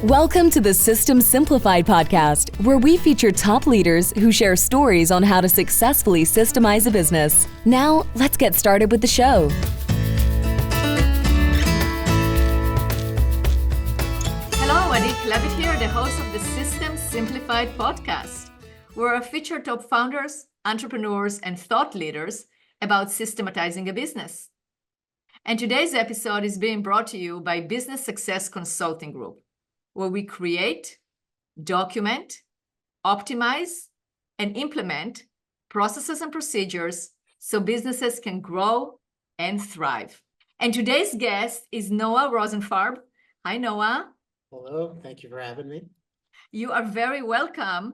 Welcome to the System Simplified podcast, where we feature top leaders who share stories on how to successfully systemize a business. Now, let's get started with the show. Hello, Adi Klevit here, the host of the System Simplified podcast. We're a feature top founders, entrepreneurs, and thought leaders about systematizing a business. And today's episode is being brought to you by Business Success Consulting Group, where we create, document, optimize, and implement processes and procedures so businesses can grow and thrive. And today's guest is Noah Rosenfarb. Hi, Noah. Hello, thank you for having me. You are very welcome.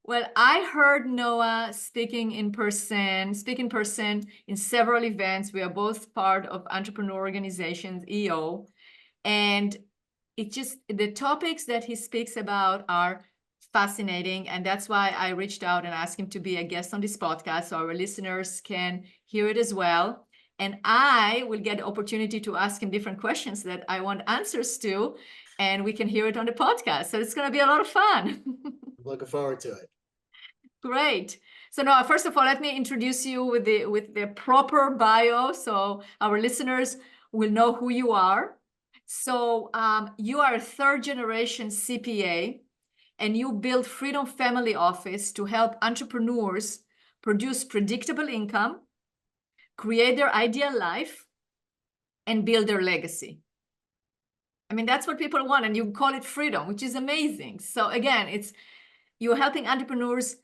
Well, I heard Noah speak in person in several events. We are both part of Entrepreneur Organizations, EO, and the topics that he speaks about are fascinating. And that's why I reached out and asked him to be a guest on this podcast so our listeners can hear it as well. And I will get the opportunity to ask him different questions that I want answers to, and we can hear it on the podcast. So it's going to be a lot of fun. Looking forward to it. Great. So Noah, first of all, let me introduce you with the proper bio so our listeners will know who you are. So you are a third generation CPA, and you built Freedom Family Office to help entrepreneurs produce predictable income, create their ideal life, and build their legacy. I mean, that's what people want, and you call it freedom, which is amazing. So again, you're helping entrepreneurs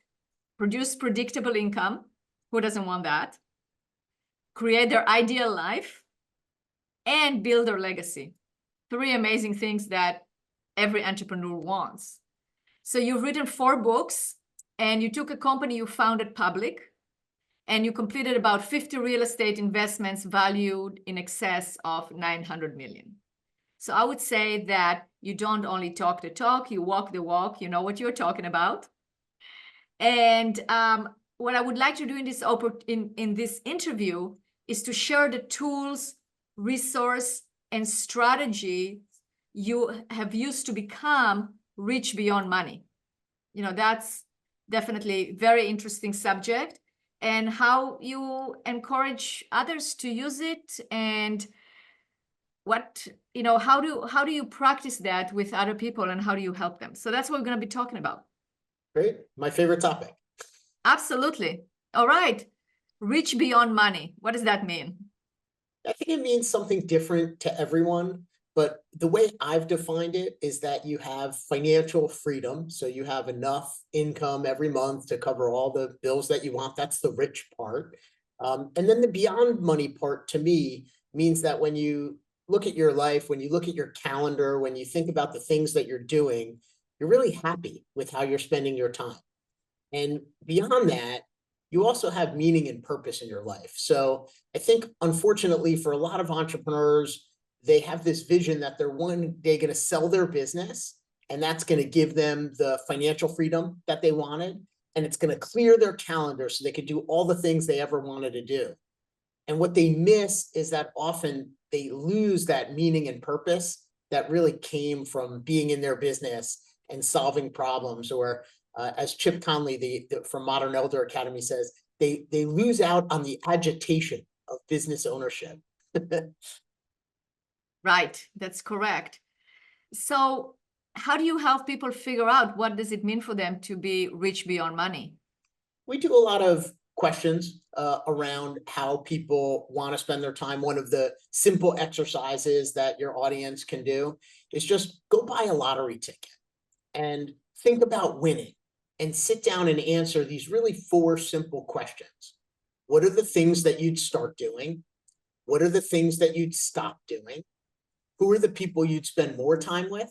produce predictable income. Who doesn't want that? Create their ideal life and build their legacy. Three amazing things that every entrepreneur wants. So you've written 4 books, and you took a company you founded public, and you completed about 50 real estate investments valued in excess of 900 million. So I would say that you don't only talk the talk, you walk the walk, you know what you're talking about. And what I would like to do in this interview is to share the tools, resource, and strategy you have used to become rich beyond money. You know, that's definitely very interesting subject, and how you encourage others to use it, and how do you practice that with other people, and how do you help them? So that's what we're going to be talking about. Great. My favorite topic. Absolutely. All right. Rich beyond money. What does that mean? I think it means something different to everyone, but the way I've defined it is that you have financial freedom. So you have enough income every month to cover all the bills that you want. That's the rich part. And then the beyond money part, to me, means that when you look at your life, when you look at your calendar, when you think about the things that you're doing, you're really happy with how you're spending your time. And beyond that, you also have meaning and purpose in your life. So I think, unfortunately, for a lot of entrepreneurs, they have this vision that they're one day going to sell their business, and that's going to give them the financial freedom that they wanted, and it's going to clear their calendar so they could do all the things they ever wanted to do. And what they miss is that often they lose that meaning and purpose that really came from being in their business and solving problems, or as Chip Conley from Modern Elder Academy says, they lose out on the agitation of business ownership. Right, that's correct. So how do you help people figure out what does it mean for them to be rich beyond money? We do a lot of questions around how people want to spend their time. One of the simple exercises that your audience can do is just go buy a lottery ticket and think about winning, and sit down and answer these really 4 simple questions. What are the things that you'd start doing? What are the things that you'd stop doing? Who are the people you'd spend more time with?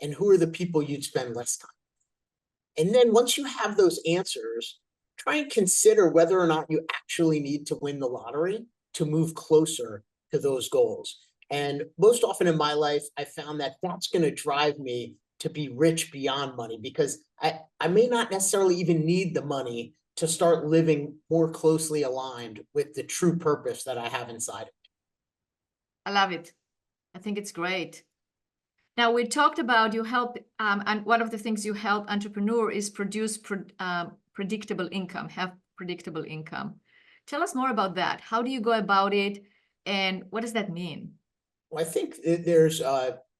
And who are the people you'd spend less time? And then once you have those answers, try and consider whether or not you actually need to win the lottery to move closer to those goals. And most often in my life, I found that that's going to drive me to be rich beyond money, because I may not necessarily even need the money to start living more closely aligned with the true purpose that I have inside of me. I love it. I think it's great. Now, we talked about you help, and one of the things you help entrepreneur is produce predictable income, have predictable income. Tell us more about that. How do you go about it, and what does that mean? Well, I think there's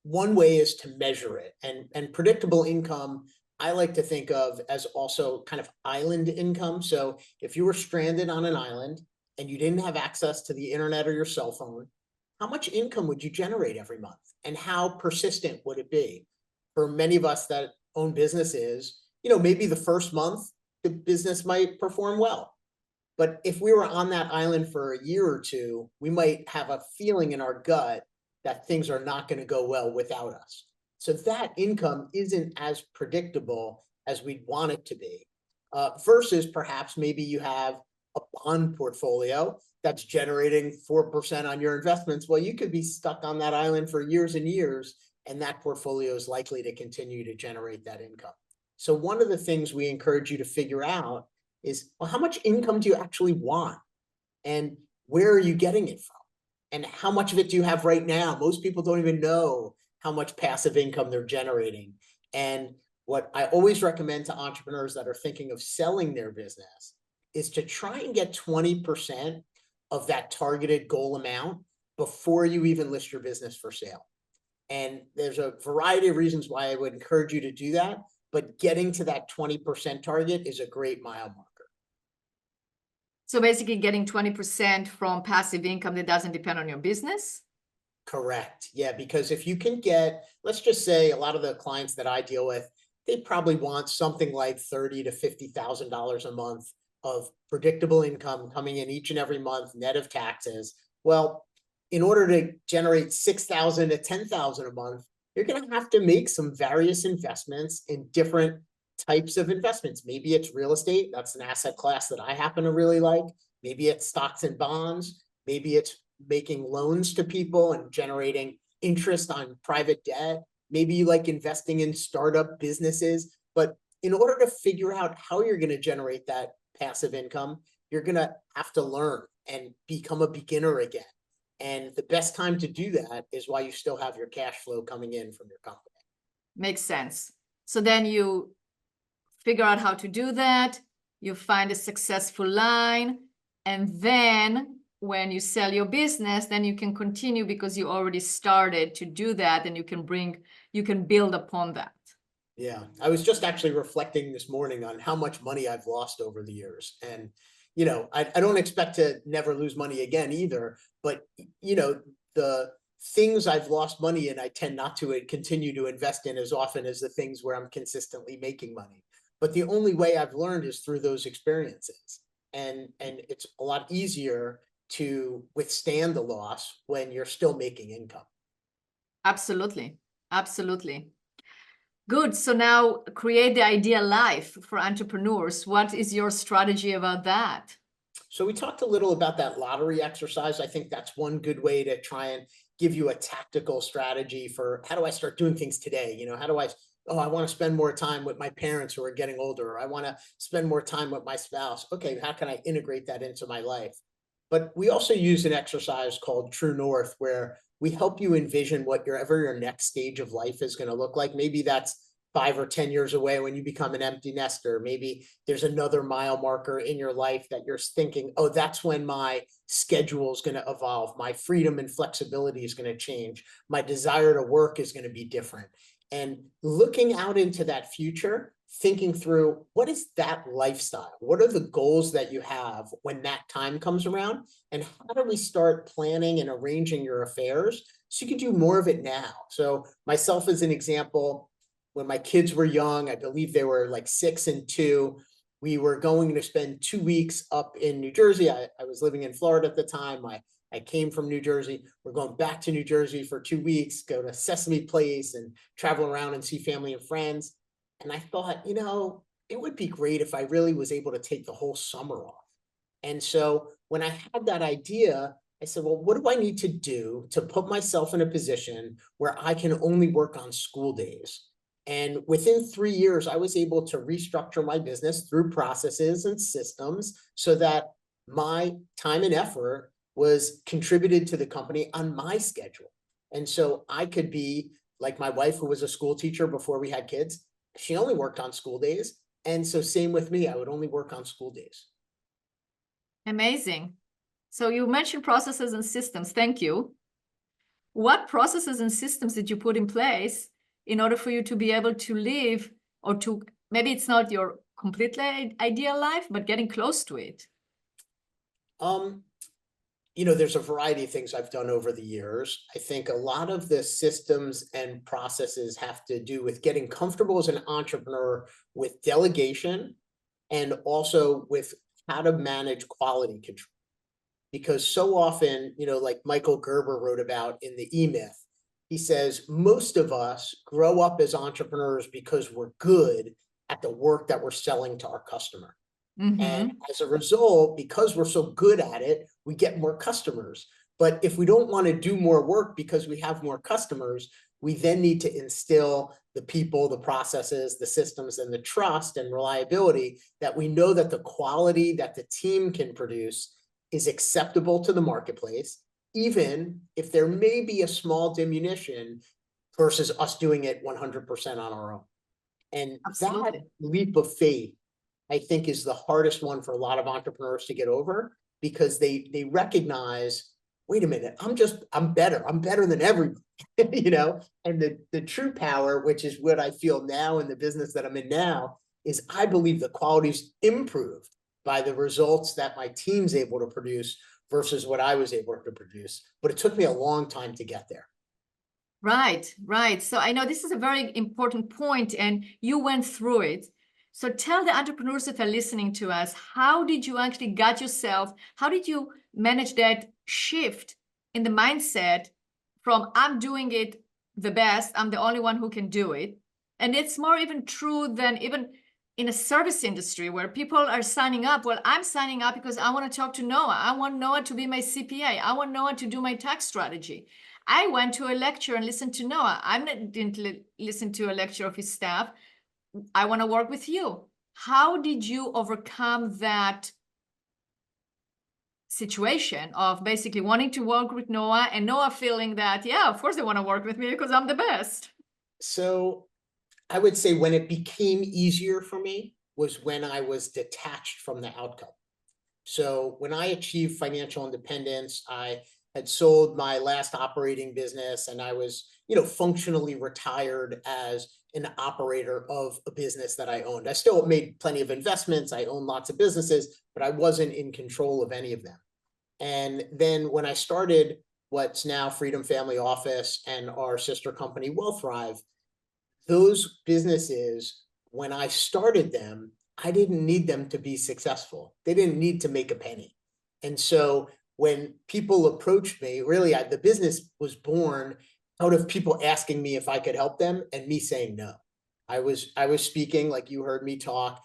one way is to measure it, and predictable income I like to think of as also kind of island income. So if you were stranded on an island and you didn't have access to the internet or your cell phone, how much income would you generate every month? And how persistent would it be? For many of us that own businesses, maybe the first month, the business might perform well. But if we were on that island for a year or two, we might have a feeling in our gut that things are not going to go well without us. So that income isn't as predictable as we'd want it to be. Versus perhaps maybe you have a bond portfolio that's generating 4% on your investments. Well, you could be stuck on that island for years and years, and that portfolio is likely to continue to generate that income. So one of the things we encourage you to figure out is, well, how much income do you actually want? And where are you getting it from? And how much of it do you have right now? Most people don't even know how much passive income they're generating. And what I always recommend to entrepreneurs that are thinking of selling their business is to try and get 20% of that targeted goal amount before you even list your business for sale. And there's a variety of reasons why I would encourage you to do that, but getting to that 20% target is a great mile marker. So basically getting 20% from passive income that doesn't depend on your business? Correct. Yeah, because if you can get, let's just say a lot of the clients that I deal with, they probably want something like $30,000 to $50,000 a month of predictable income coming in each and every month, net of taxes. Well, in order to generate 6,000 to 10,000 a month, you're going to have to make some various investments in different types of investments. Maybe it's real estate. That's an asset class that I happen to really like. Maybe it's stocks and bonds. Maybe it's making loans to people and generating interest on private debt. Maybe you like investing in startup businesses. But in order to figure out how you're going to generate that passive income, you're going to have to learn and become a beginner again. And the best time to do that is while you still have your cash flow coming in from your company. Makes sense. So then you figure out how to do that, you find a successful line, and then when you sell your business, then you can continue because you already started to do that, and you can build upon that. Yeah, I was just actually reflecting this morning on how much money I've lost over the years. And, I don't expect to never lose money again either, but, the things I've lost money in, I tend not to continue to invest in as often as the things where I'm consistently making money. But the only way I've learned is through those experiences. And it's a lot easier to withstand the loss when you're still making income. Absolutely. Absolutely. Good. So now create the ideal life for entrepreneurs. What is your strategy about that? So we talked a little about that lottery exercise. I think that's one good way to try and give you a tactical strategy for how do I start doing things today? How do I want to spend more time with my parents who are getting older. Or I want to spend more time with my spouse. Okay, how can I integrate that into my life? But we also use an exercise called True North, where we help you envision whatever your next stage of life is going to look like. Maybe that's 5 or 10 years away when you become an empty nester. Maybe there's another mile marker in your life that you're thinking, oh, that's when my schedule is going to evolve. My freedom and flexibility is going to change. My desire to work is going to be different. And looking out into that future, thinking through what is that lifestyle? What are the goals that you have when that time comes around? And how do we start planning and arranging your affairs so you can do more of it now? So myself as an example, when my kids were young, I believe they were like 6 and 2, we were going to spend 2 weeks up in New Jersey. I was living in Florida at the time. I came from New Jersey. We're going back to New Jersey for 2 weeks, go to Sesame Place and travel around and see family and friends. And I thought, it would be great if I really was able to take the whole summer off. And so when I had that idea, I said, well, what do I need to do to put myself in a position where I can only work on school days? And within 3 years, I was able to restructure my business through processes and systems so that my time and effort was contributed to the company on my schedule. And so I could be like my wife, who was a school teacher before we had kids, she only worked on school days. And so same with me, I would only work on school days. Amazing. So you mentioned processes and systems. Thank you. What processes and systems did you put in place in order for you to be able to live, or to, maybe it's not your completely ideal life, but getting close to it? There's a variety of things I've done over the years. I think a lot of the systems and processes have to do with getting comfortable as an entrepreneur with delegation, and also with how to manage quality control. Because so often, like Michael Gerber wrote about in the E-Myth, he says, most of us grow up as entrepreneurs because we're good at the work that we're selling to our customer. And as a result, because we're so good at it, we get more customers. But if we don't want to do more work because we have more customers, we then need to instill the people, the processes, the systems, and the trust and reliability that we know that the quality that the team can produce is acceptable to the marketplace, even if there may be a small diminution versus us doing it 100% on our own. And Absolutely. that leap of faith, I think, is the hardest one for a lot of entrepreneurs to get over, because they recognize, wait a minute, I'm better than everybody, and the true power, which is what I feel now in the business that I'm in now, is I believe the quality's improved by the results that my team's able to produce versus what I was able to produce. But it took me a long time to get there. Right, right. So I know this is a very important point, and you went through it. So tell the entrepreneurs that are listening to us, how did you actually get yourself, how did you manage that shift in the mindset from I'm doing it the best, I'm the only one who can do it? And it's more even true than even in a service industry where people are signing up. Well, I'm signing up because I want to talk to Noah. I want Noah to be my CPA. I want Noah to do my tax strategy. I went to a lecture and listened to Noah. Didn't listen to a lecture of his staff. I want to work with you. How did you overcome that situation of basically wanting to work with Noah and Noah feeling that, yeah, of course they want to work with me because I'm the best? So I would say when it became easier for me was when I was detached from the outcome. So when I achieved financial independence, I had sold my last operating business, and I was, functionally retired as an operator of a business that I owned. I still made plenty of investments. I owned lots of businesses, but I wasn't in control of any of them. And then when I started what's now Freedom Family Office and our sister company, Wealthrive, those businesses, when I started them, I didn't need them to be successful. They didn't need to make a penny. And so when people approached me, really, the business was born out of people asking me if I could help them and me saying no. I was speaking, like you heard me talk.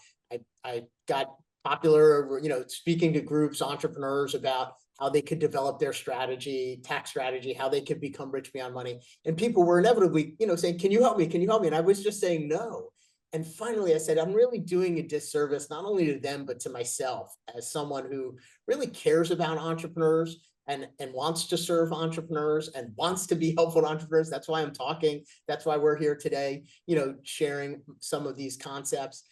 I got popular, speaking to groups, entrepreneurs, about how they could develop their strategy, tax strategy, how they could become rich beyond money. And people were inevitably, saying, can you help me? Can you help me? And I was just saying no. And finally I said, I'm really doing a disservice, not only to them, but to myself, as someone who really cares about entrepreneurs and wants to serve entrepreneurs and wants to be helpful to entrepreneurs. That's why I'm talking. That's why we're here today, sharing some of these concepts.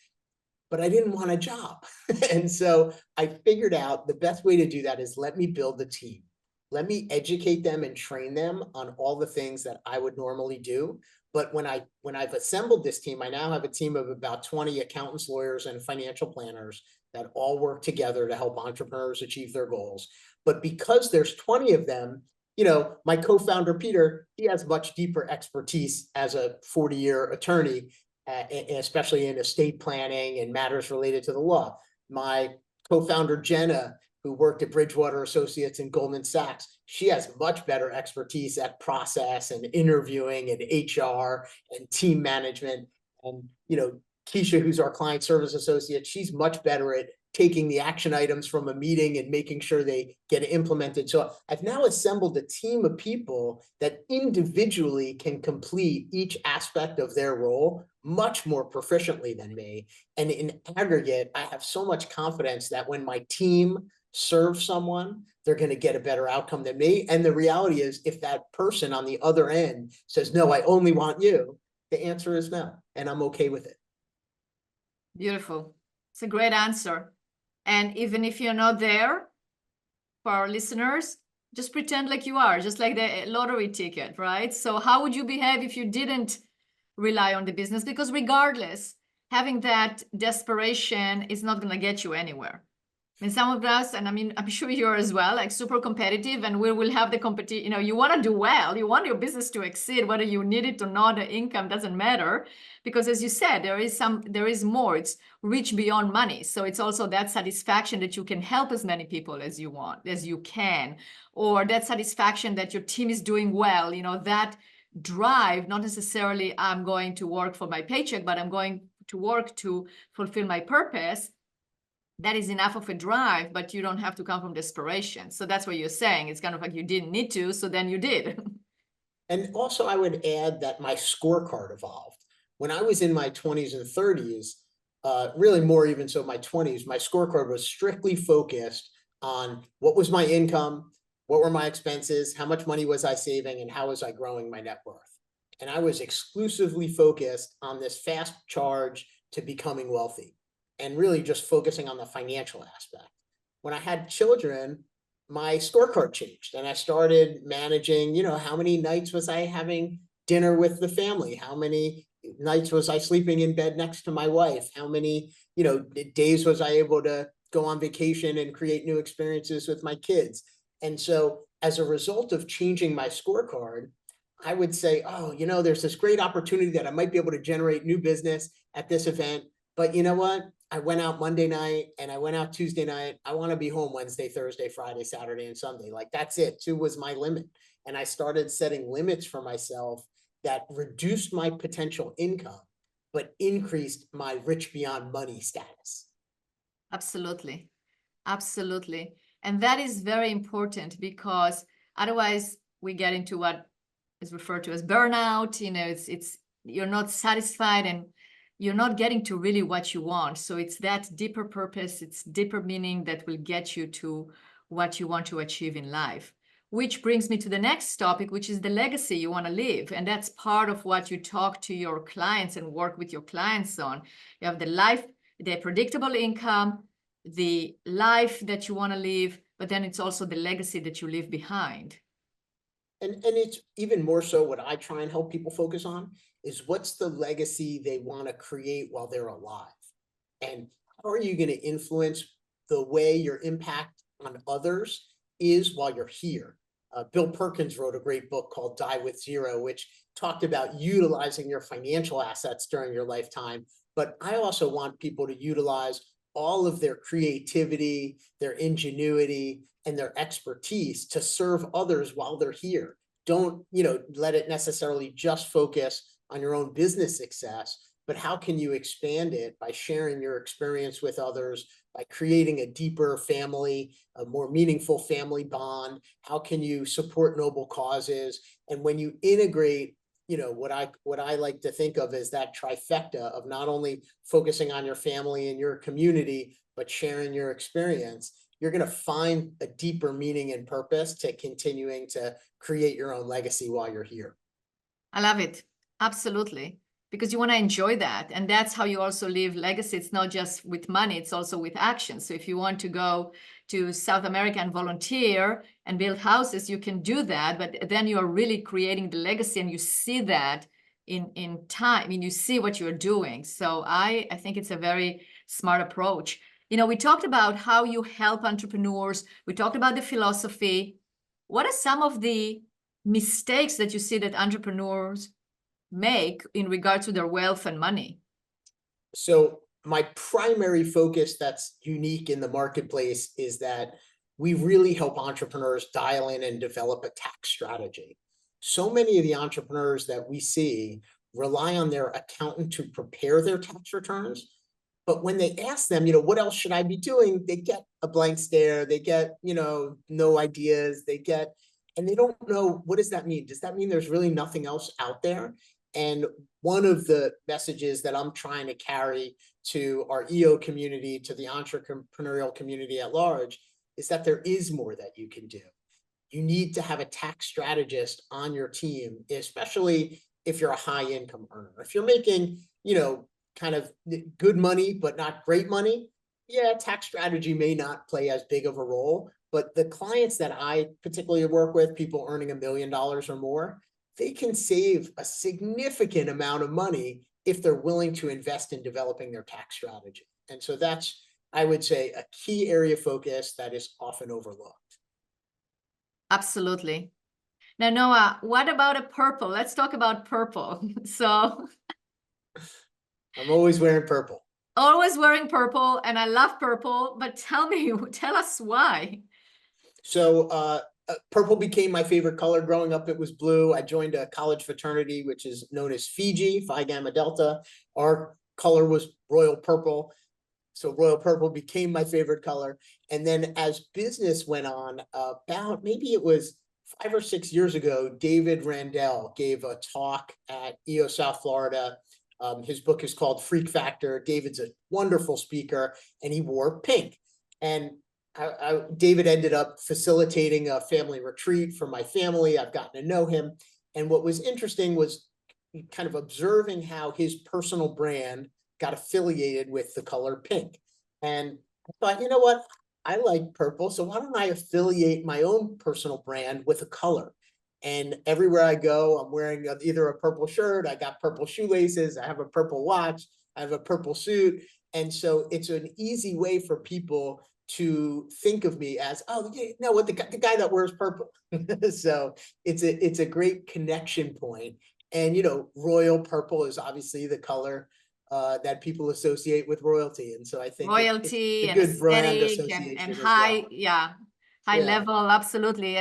But I didn't want a job. And so I figured out the best way to do that is let me build the team. Let me educate them and train them on all the things that I would normally do. But when I've assembled this team, I now have a team of about 20 accountants, lawyers, and financial planners that all work together to help entrepreneurs achieve their goals. But because there's 20 of them, my co-founder, Peter, he has much deeper expertise as a 40-year attorney, especially in estate planning and matters related to the law. My co-founder, Jenna, who worked at Bridgewater Associates and Goldman Sachs, she has much better expertise at process and interviewing and HR and team management. And, Keisha, who's our client service associate, she's much better at taking the action items from a meeting and making sure they get implemented. So I've now assembled a team of people that individually can complete each aspect of their role much more proficiently than me. And in aggregate, I have so much confidence that when my team serve someone, they're going to get a better outcome than me. And the reality is, if that person on the other end says, no, I only want you, the answer is no. And I'm okay with it. Beautiful. It's a great answer. And even if you're not there, for our listeners, just pretend like you are, just like the lottery ticket, right? So how would you behave if you didn't rely on the business? Because regardless, having that desperation is not going to get you anywhere. I mean, some of us, and I mean, I'm sure you're as well, like super competitive, and we will have the competition. You know, you want to do well, you want your business to exceed, whether you need it or not, the income doesn't matter. Because as you said, there is more, it's reach beyond money. So it's also that satisfaction that you can help as many people as you want, as you can, or that satisfaction that your team is doing well, you know, that drive, not necessarily I'm going to work for my paycheck, but I'm going to work to fulfill my purpose. That is enough of a drive, but you don't have to come from desperation. So that's what you're saying. It's kind of like you didn't need to, so then you did. And also, I would add that my scorecard evolved. When I was in my 20s and 30s, really more even so my 20s, my scorecard was strictly focused on what was my income, what were my expenses, how much money was I saving, and how was I growing my net worth. And I was exclusively focused on this fast charge to becoming wealthy, and really just focusing on the financial aspect. When I had children, my scorecard changed, and I started managing, you know, how many nights was I having dinner with the family? How many nights was I sleeping in bed next to my wife? How many, you know, days was I able to go on vacation and create new experiences with my kids? And so as a result of changing my scorecard, I would say, oh, you know, there's this great opportunity that I might be able to generate new business at this event. But you know what? I went out Monday night and I went out Tuesday night. I want to be home Wednesday, Thursday, Friday, Saturday, and Sunday. Like, that's it. 2 was my limit. And I started setting limits for myself that reduced my potential income, but increased my rich beyond money status. Absolutely. Absolutely. And that is very important, because otherwise we get into what is referred to as burnout. You know, it's you're not satisfied and you're not getting to really what you want. So it's that deeper purpose, it's deeper meaning that will get you to what you want to achieve in life. Which brings me to the next topic, which is the legacy you want to leave. And that's part of what you talk to your clients and work with your clients on. You have the life, the predictable income, the life that you want to live, but then it's also the legacy that you leave behind. And it's even more so what I try and help people focus on is, what's the legacy they want to create while they're alive? And how are you going to influence the way your impact on others is while you're here? Bill Perkins wrote a great book called Die with Zero, which talked about utilizing your financial assets during your lifetime. But I also want people to utilize all of their creativity, their ingenuity, and their expertise to serve others while they're here. Don't, you know, let it necessarily just focus on your own business success, but how can you expand it by sharing your experience with others, by creating a deeper family, a more meaningful family bond? How can you support noble causes? And when you integrate, you know, what I like to think of as that trifecta of not only focusing on your family and your community, but sharing your experience, you're going to find a deeper meaning and purpose to continuing to create your own legacy while you're here. I love it. Absolutely. Because you want to enjoy that. And that's how you also leave legacy. It's not just with money, it's also with action. So if you want to go to South America and volunteer and build houses, you can do that. But then you are really creating the legacy, and you see that in time. I mean, you see what you're doing. So I think it's a very smart approach. You know, we talked about how you help entrepreneurs. We talked about the philosophy. What are some of the mistakes that you see that entrepreneurs make in regard to their wealth and money? So my primary focus that's unique in the marketplace is that we really help entrepreneurs dial in and develop a tax strategy. So many of the entrepreneurs that we see rely on their accountant to prepare their tax returns. But when they ask them, you know, what else should I be doing? They get a blank stare. They get, you know, no ideas. And they don't know, what does that mean? Does that mean there's really nothing else out there? And one of the messages that I'm trying to carry to our EO community, to the entrepreneurial community at large, is that there is more that you can do. You need to have a tax strategist on your team, especially if you're a high income earner. If you're making, kind of good money, but not great money, yeah, tax strategy may not play as big of a role. But the clients that I particularly work with, people earning $1 million or more, they can save a significant amount of money if they're willing to invest in developing their tax strategy. And so that's, I would say, a key area of focus that is often overlooked. Absolutely. Now, Noah, what about a purple? Let's talk about purple. So I'm always wearing purple. Always wearing purple, and I love purple, but tell us why. So purple became my favorite color. Growing up, it was blue. I joined a college fraternity, which is known as Fiji, Phi Gamma Delta. Our color was royal purple. So royal purple became my favorite color. And then as business went on, about maybe it was 5 or 6 years ago, David Randell gave a talk at EO South Florida. His book is called Freak Factor. David's a wonderful speaker, and he wore pink. And David ended up facilitating a family retreat for my family. I've gotten to know him. And what was interesting was kind of observing how his personal brand got affiliated with the color pink. And I thought, you know what? I like purple, so why don't I affiliate my own personal brand with a color? And everywhere I go, I'm wearing either a purple shirt, I got purple shoelaces, I have a purple watch, I have a purple suit. And so it's an easy way for people to think of me as, oh, yeah, no, what the guy that wears purple. So it's a great connection point. And, royal purple is obviously the color that people associate with royalty. And so I think royalty it's a and good brand aesthetic association and as high, well. high level, absolutely.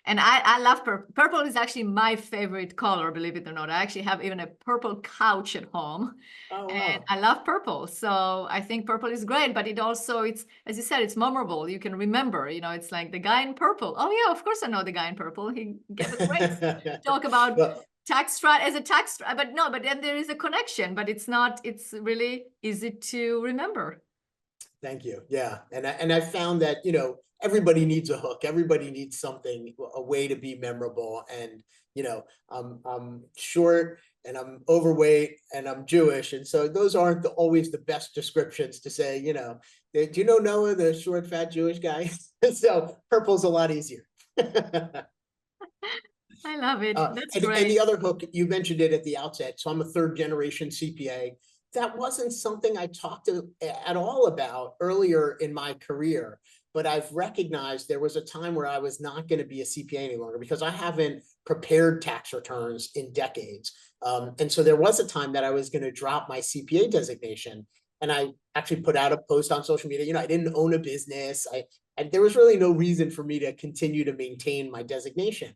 And I love purple. Purple is actually my favorite color, believe it or not. I actually have even a purple couch at home. Oh, wow. And I love purple. So I think purple is great, but it's, as you said, it's memorable. You can remember, it's like the guy in purple. Oh yeah, of course I know the guy in purple. He gave a great talk about tax strat, but then there is a connection, but it's really easy to remember. Thank you. Yeah. And I found that, everybody needs a hook. Everybody needs something, a way to be memorable. And, I'm short and I'm overweight and I'm Jewish. And so those aren't always the best descriptions to say, do you know Noah, the short, fat Jewish guy? So purple's a lot easier. I love it. That's and, great. And the other hook, you mentioned it at the outset. So I'm a 3rd generation CPA. That wasn't something I talked at all about earlier in my career, but I've recognized there was a time where I was not going to be a CPA any longer because I haven't prepared tax returns in decades. And so there was a time that I was going to drop my CPA designation. And I actually put out a post on social media. I didn't own a business. There was really no reason for me to continue to maintain my designation.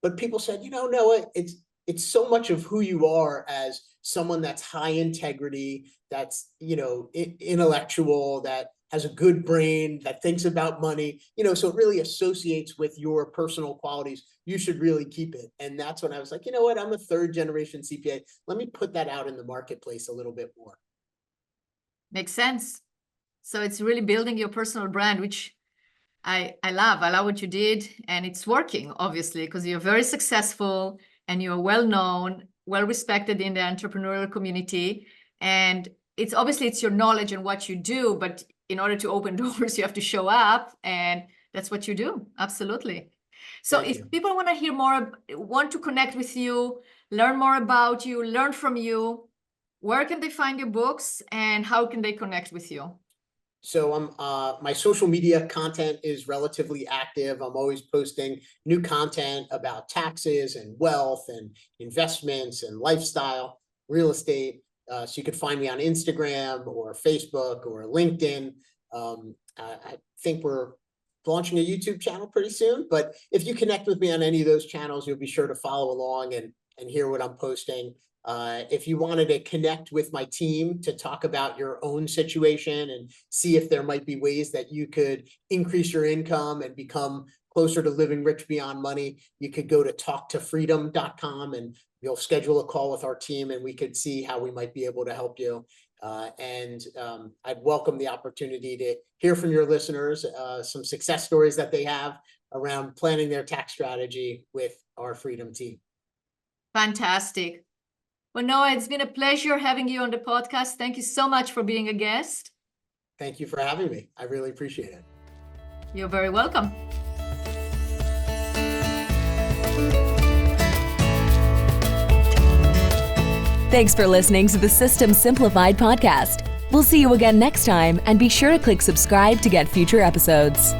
But people said, Noah, it's so much of who you are as someone that's high integrity, that's, intellectual, that has a good brain, that thinks about money, so it really associates with your personal qualities. You should really keep it. And that's when I was like, you know what, I'm a 3rd generation CPA. Let me put that out in the marketplace a little bit more. Makes sense. So it's really building your personal brand, which I love what you did, and it's working, obviously, because you're very successful and you're well-known, well-respected in the entrepreneurial community. And it's obviously it's your knowledge and what you do, but in order to open doors, you have to show up, and that's what you do. Absolutely. So if people want to hear more, want to connect with you, learn more about you, learn from you, where can they find your books and how can they connect with you? So my social media content is relatively active. I'm always posting new content about taxes and wealth and investments and lifestyle, real estate. So you could find me on Instagram or Facebook or LinkedIn. I think we're launching a YouTube channel pretty soon, but if you connect with me on any of those channels, you'll be sure to follow along and hear what I'm posting. If you wanted to connect with my team to talk about your own situation and see if there might be ways that you could increase your income and become closer to living rich beyond money, you could go to talktofreedom.com and you'll schedule a call with our team and we could see how we might be able to help you. I'd welcome the opportunity to hear from your listeners, some success stories that they have around planning their tax strategy with our Freedom team. Fantastic. Well, Noah, it's been a pleasure having you on the podcast. Thank you so much for being a guest. Thank you for having me. I really appreciate it. You're very welcome. Thanks for listening to the System Simplified podcast. We'll see you again next time, and be sure to click subscribe to get future episodes.